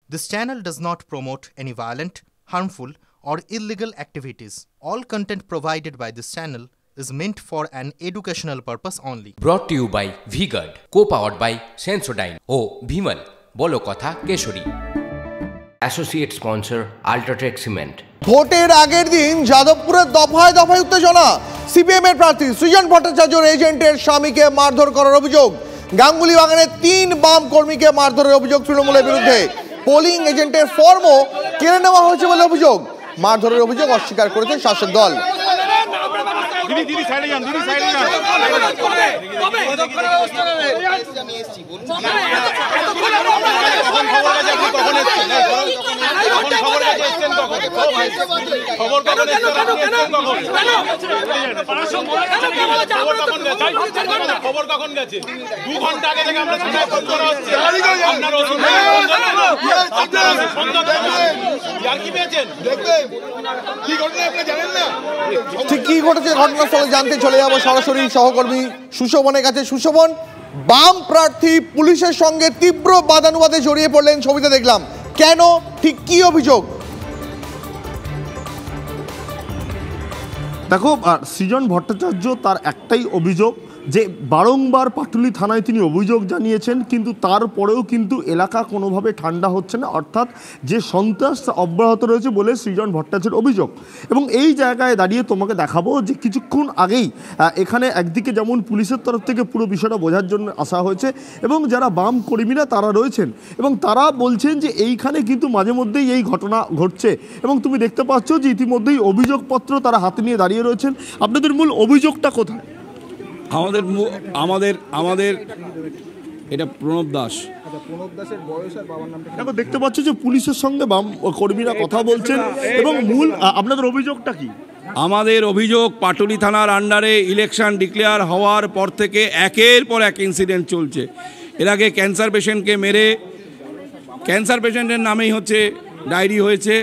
This channel does not promote any violent, harmful, or illegal activities. All content provided by this channel is meant for an educational purpose only. Brought to you by V-Guard, co-powered by Sensodyne ও Bhimal, বলো কথা Keshari. Associate sponsor Ultratech Cement. ভোটের আগের দিন যাদবপুরের দফায় দফায় উত্তেজনা। CPM এর প্রার্থী সৃজন ভট্টাচার্যের এজেন্টের স্বামীকে মারধর করার অভিযোগ। গাঙ্গুলি বাগানে 3 বাম কর্মীকে মারধরের অভিযোগ তৃণমূলের বিরুদ্ধে। পোলিং এজেন্টের ফর্মও কেড়ে নেওয়া হয়েছে বলে অভিযোগ। মারধরের অভিযোগ অস্বীকার করেছে শাসক দল। খবর কখন গেছে? 2 ঘন্টা আগে থেকে আমরা থানায় ফোন করা হচ্ছে। আপনারা কি পেয়েছেন? দেখবেন কি ঘটনা আপনি জানেন না? ঠিক কি ঘটেছে ঘটনাস্থলে জানতে চলে যাব সরাসরি সহকর্মী সুশোভনের কাছে। সুশোভন, বাম প্রার্থী পুলিশের সঙ্গে তীব্র বাদানুবাদে জড়িয়ে পড়লেন, ছবিতে দেখলাম, কেন, ঠিক কি অভিযোগ? দেখো, সৃজন ভট্টাচার্য তার একটাই অভিযোগ যে বারংবার পাটুলি থানায় তিনি অভিযোগ জানিয়েছেন, কিন্তু তারপরেও কিন্তু এলাকা কোনোভাবে ঠান্ডা হচ্ছে না, অর্থাৎ যে সন্ত্রাস অব্যাহত রয়েছে বলে সৃজন ভট্টাচার্যের অভিযোগ। এবং এই জায়গায় দাঁড়িয়ে তোমাকে দেখাবো যে কিছুক্ষণ আগেই এখানে একদিকে যেমন পুলিশের তরফ থেকে পুরো বিষয়টা বোঝার জন্য আসা হয়েছে এবং যারা বাম কর্মীরা তারা রয়েছেন এবং তারা বলছেন যে এইখানে কিন্তু মাঝে মধ্যেই এই ঘটনা ঘটছে এবং তুমি দেখতে পাচ্ছ যে ইতিমধ্যেই অভিযোগপত্র তারা হাতে নিয়ে দাঁড়িয়ে রয়েছেন। আপনাদের মূল অভিযোগটা কোথায়? আমাদের এটা প্রণব দাস। দেখো, দেখতে পাচ্ছ যে পুলিশের সঙ্গে বাম কর্মীরা কথা বলছেন এবং মূল আপনাদের অভিযোগটা কি? আমাদের অভিযোগ, পাটুলি থানার আন্ডারে ইলেকশন ডিক্লেয়ার হওয়ার পর থেকে একের পর এক ইনসিডেন্ট চলছে। এর আগে ক্যান্সার পেশেন্টকে মেরে, ক্যান্সার পেশেন্টের নামেই হচ্ছে ডায়েরি হয়েছে,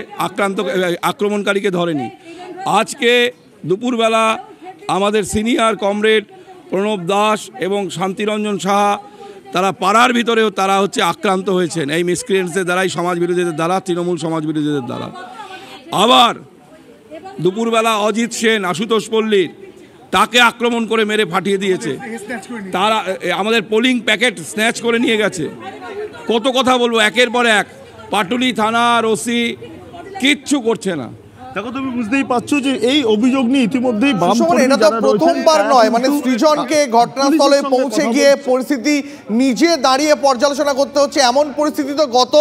আক্রমণকারীকে ধরেনি। আজকে দুপুরবেলা আমাদের সিনিয়র কমরেড প্রণব দাস এবং শান্তিরঞ্জন সাহা তারা পাড়ার ভিতরেও তারা হচ্ছে আক্রান্ত হয়েছেন এই মিসক্রিয়েন্টসদের দ্বারাই, সমাজ বিরোধীদের দ্বারা, তৃণমূল সমাজ বিরোধীদের দ্বারা। আবার দুপুরবেলা অজিত সেন, আশুতোষ পল্লীর, তাকে আক্রমণ করে মেরে ফাটিয়ে দিয়েছে। তারা আমাদের পোলিং প্যাকেট স্ন্যাচ করে নিয়ে গেছে। কত কথা বলবো, একের পর এক। পাটুলি থানার ওসি কিচ্ছু করছে না। দেখো, তুমি বুঝতেই পারছো যে এই অভিযোগ নিয়ে ইতিমধ্যেই এটা তো প্রথমবার নয়, মানে সৃজনকে ঘটনাস্থলে পৌঁছে গিয়ে পরিস্থিতি নিজে দাঁড়িয়ে পর্যালোচনা করতে হচ্ছে। এমন পরিস্থিতি তো গত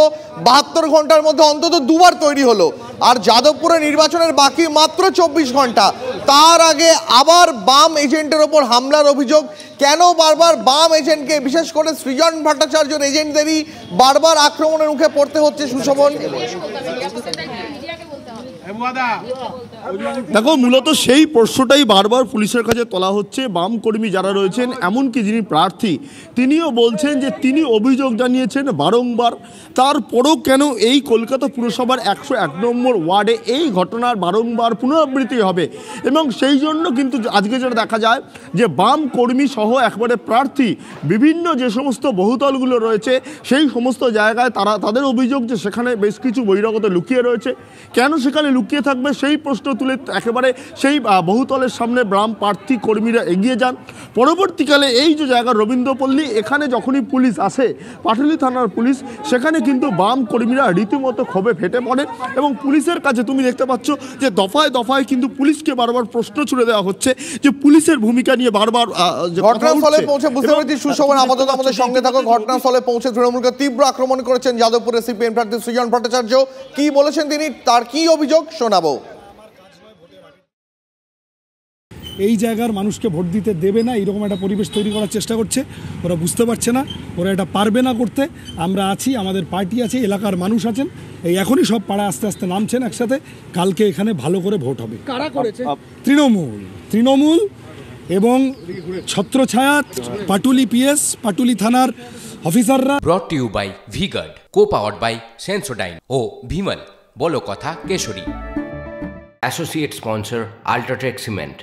72 ঘন্টার মধ্যে অন্তত 2বার তৈরি হলো। আর যাদবপুরে নির্বাচনের বাকি মাত্র 24 ঘন্টা, তার আগে আবার বাম এজেন্টের ওপর হামলার অভিযোগ। কেন বারবার বাম এজেন্টকে, বিশেষ করে সৃজন ভট্টাচার্যের এজেন্টদেরই বারবার আক্রমণের মুখে পড়তে হচ্ছে? সুশোভন, দেখো, মূলত সেই প্রশ্নটাই বারবার পুলিশের কাছে তোলা হচ্ছে। বাম কর্মী যারা রয়েছেন, এমনকি যিনি প্রার্থী তিনিও বলছেন যে তিনি অভিযোগ জানিয়েছেন বারংবার, তারপরও কেন এই কলকাতা পুরসভার 101 নম্বর ওয়ার্ডে এই ঘটনার বারংবার পুনরাবৃত্তি হবে। এবং সেই জন্য কিন্তু আজকে যেটা দেখা যায় যে বাম কর্মী সহ একবারে প্রার্থী বিভিন্ন যে সমস্ত বহুতলগুলো রয়েছে সেই সমস্ত জায়গায় তাদের অভিযোগ যে সেখানে বেশ কিছু বহিরাগত লুকিয়ে রয়েছে। কেন সেখানে লুকিয়ে থাকবে সেই প্রশ্ন তুলে একেবারে সেই বহুতলের সামনে বাম প্রার্থী কর্মীরা এগিয়ে যান। পরবর্তীকালে এই যে জায়গা রবীন্দ্রপল্লী, এখানে যখনই পুলিশ আসে, পাটুলি থানার পুলিশ, সেখানে কিন্তু বাম কর্মীরা রীতিমতো ক্ষোভে ফেটে পড়ে এবং পুলিশের কাছে তুমি দেখতে পাচ্ছ যে দফায় দফায় কিন্তু পুলিশকে বারবার প্রশ্ন ছুড়ে দেওয়া হচ্ছে যে পুলিশের ভূমিকা নিয়ে বারবার। ঘটনাস্থলে পৌঁছে বুঝতে পেরেছি সুশোভন, আপাতত আমাদের সঙ্গে থাকো। ঘটনাস্থলে পৌঁছে তৃণমূলকে তীব্র আক্রমণ করেছেন যাদবপুরের সিপিএম প্রার্থী সৃজন ভট্টাচার্য। কি বলেছেন তিনি, তার কি অভিযোগ শোনাবো। এই জায়গার মানুষকে ভোট দিতে দেবে না, এইরকম একটা পরিবেশ তৈরি করার চেষ্টা করছে। ওরা বুঝতে পারছে না, ওরা এটা পারবে না করতে। আমরা আছি, আমাদের পার্টি আছে, এলাকার মানুষ আছেন, এই এখনই সব পাড়া আস্তে আস্তে নামছেন একসাথে। কালকে এখানে ভালো করে ভোট হবে। কারা করেছে? তৃণমূল এবং ছত্রছায়া, পাটুলি পিএস, পাটুলি থানার অফিসাররা। Brought to you by V-Guard, co-powered by Sensodyne ও Bhimal, বলো কথা Keshari. Associate sponsor Ultratech Cement.